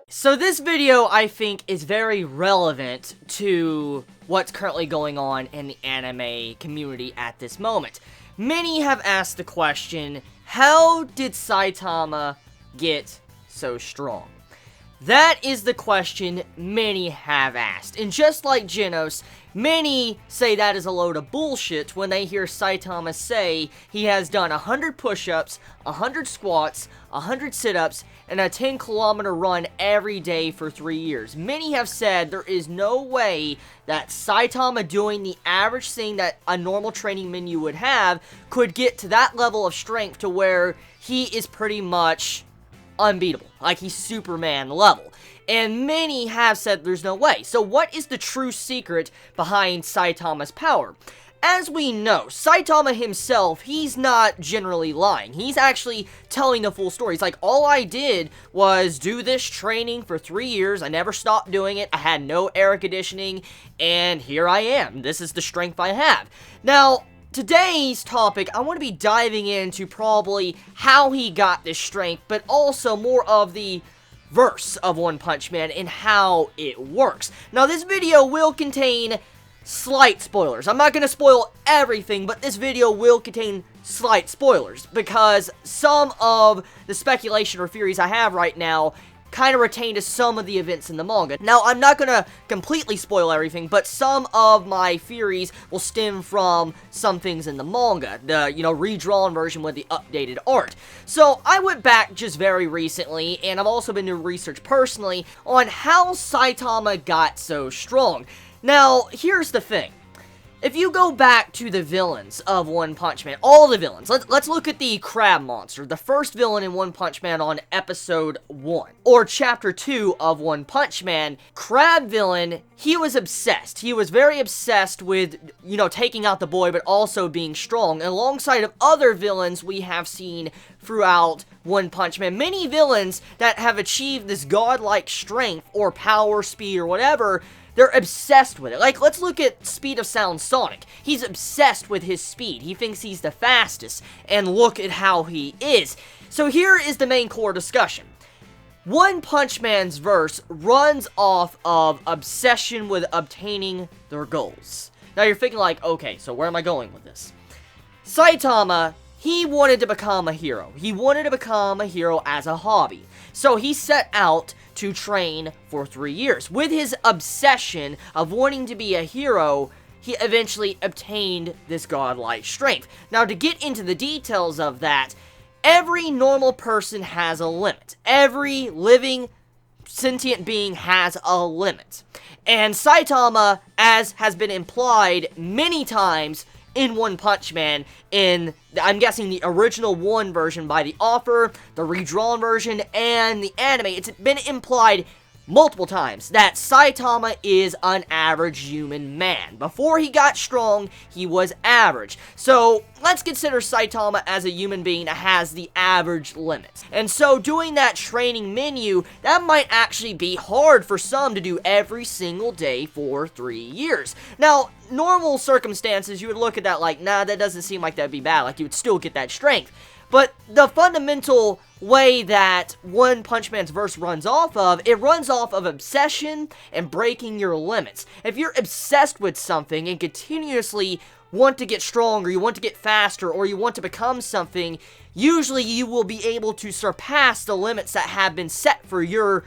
So this video, I think, is very relevant to what's currently going on in the anime community at this moment. Many have asked the question, how did Saitama get so strong? That is the question many have asked, and just like Genos, many say that is a load of bullshit when they hear Saitama say he has done 100 push-ups, 100 squats, 100 sit-ups, and a 10-kilometer run every day for 3 years. Many have said there is no way that Saitama doing the average thing that a normal training menu would have could get to that level of strength to where he is pretty much unbeatable, like he's Superman level. And many have said there's no way. So what is the true secret behind Saitama's power? As we know, Saitama himself, he's not generally lying. He's actually telling the full story. He's like, all I did was do this training for 3 years. I never stopped doing it. I had no air conditioning, and here I am. This is the strength I have. Now, today's topic, I want to be diving into probably how he got this strength, but also more of the verse of One Punch Man and how it works. Now, this video will contain slight spoilers. I'm not going to spoil everything, but this video will contain slight spoilers, because some of the speculation or theories I have right now kind of retain to some of the events in the manga. Now, I'm not going to completely spoil everything, but some of my theories will stem from some things in the manga, the, redrawn version with the updated art. So, I went back just very recently, and I've also been doing research personally on how Saitama got so strong. Now, here's the thing. If you go back to the villains of One Punch Man, all the villains, let's look at the Crab Monster, the first villain in One Punch Man on episode 1, or chapter 2 of One Punch Man. Crab villain, he was obsessed. He was very obsessed with, taking out the boy, but also being strong. And alongside of other villains we have seen throughout One Punch Man, many villains that have achieved this godlike strength, or power, speed, or whatever, they're obsessed with it. Like, let's look at Speed of Sound Sonic. He's obsessed with his speed. He thinks he's the fastest, and look at how he is. So here is the main core discussion. One Punch Man's verse runs off of obsession with obtaining their goals. Now you're thinking like, okay, so where am I going with this? Saitama, he wanted to become a hero. He wanted to become a hero as a hobby. So he set out to train for 3 years. With his obsession of wanting to be a hero, he eventually obtained this godlike strength. Now, to get into the details of that, every normal person has a limit. Every living, sentient being has a limit. And Saitama, as has been implied many times in One Punch Man, in, I'm guessing, the original 1 version by the author, the redrawn version, and the anime, it's been implied multiple times that Saitama is an average human man. Before he got strong, he was average. So, let's consider Saitama as a human being that has the average limits. And so, doing that training menu, that might actually be hard for some to do every single day for 3 years. Now, normal circumstances, you would look at that like, nah, that doesn't seem like that'd be bad. Like, you would still get that strength. But the fundamental way that One Punch Man's verse runs off of, it runs off of obsession and breaking your limits. If you're obsessed with something and continuously want to get stronger, you want to get faster, or you want to become something, usually you will be able to surpass the limits that have been set for your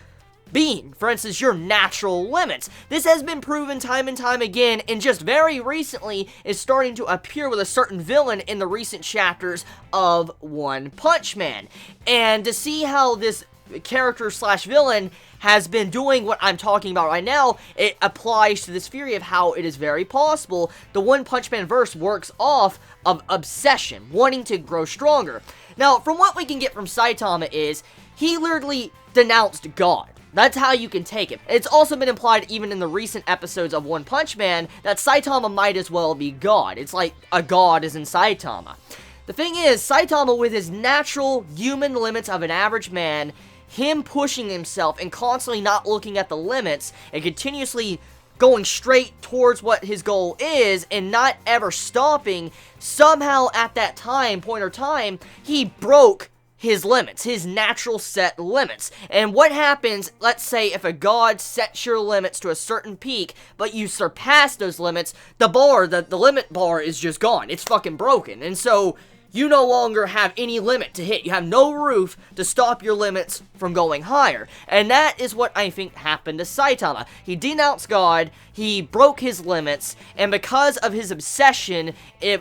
being. For instance, your natural limits. This has been proven time and time again, and just very recently is starting to appear with a certain villain in the recent chapters of One Punch Man. And to see how this character slash villain has been doing what I'm talking about right now, it applies to this theory of how it is very possible the One Punch Man verse works off of obsession, wanting to grow stronger. Now, from what we can get from Saitama is, he literally denounced God. That's how you can take it. It's also been implied even in the recent episodes of One Punch Man that Saitama might as well be God. It's like a god is in Saitama. The thing is, Saitama, with his natural human limits of an average man, him pushing himself and constantly not looking at the limits and continuously going straight towards what his goal is and not ever stopping, somehow at that point or time, he broke his limits, his natural set limits. And what happens, let's say, if a god sets your limits to a certain peak, but you surpass those limits, the limit bar is just gone. It's fucking broken. And so, you no longer have any limit to hit. You have no roof to stop your limits from going higher. And that is what I think happened to Saitama. He denounced God, he broke his limits, and because of his obsession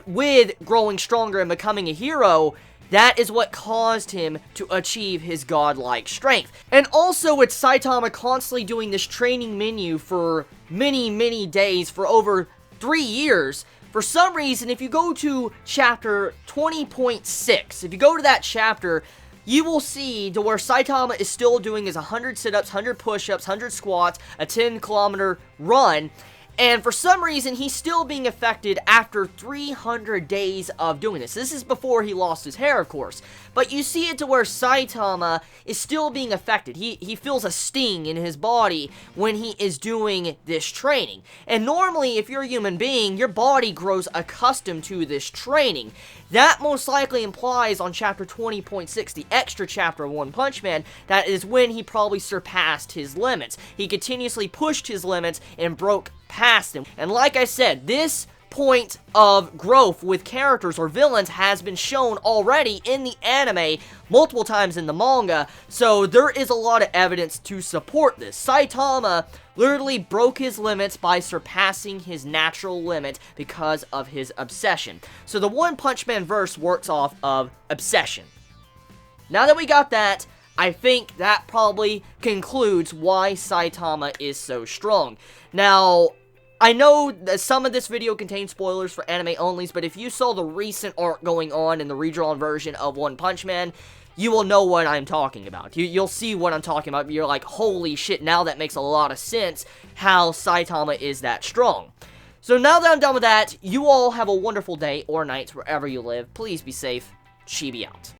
with growing stronger and becoming a hero, that is what caused him to achieve his godlike strength. And also with Saitama constantly doing this training menu for many days, for over 3 years, for some reason, if you go to chapter 20.6, if you go to that chapter, you will see to where Saitama is still doing his 100 sit-ups, 100 push-ups, 100 squats, a 10-kilometer run, and for some reason, he's still being affected after 300 days of doing this. This is before he lost his hair, of course. But you see it to where Saitama is still being affected. He feels a sting in his body when he is doing this training. And normally, if you're a human being, your body grows accustomed to this training. That most likely implies on chapter 20.6, the extra chapter of One Punch Man, that is when he probably surpassed his limits. He continuously pushed his limits and broke past them. And like I said, this point of growth with characters or villains has been shown already in the anime multiple times in the manga, so there is a lot of evidence to support this. Saitama literally broke his limits by surpassing his natural limit because of his obsession. So the One Punch Man verse works off of obsession. Now that we got that, I think that probably concludes why Saitama is so strong. Now, I know that some of this video contains spoilers for anime onlys, but if you saw the recent arc going on in the redrawn version of One Punch Man, you will know what I'm talking about. You'll see what I'm talking about. You're like, holy shit, now that makes a lot of sense how Saitama is that strong. So now that I'm done with that, you all have a wonderful day or night wherever you live. Please be safe. Chibi out.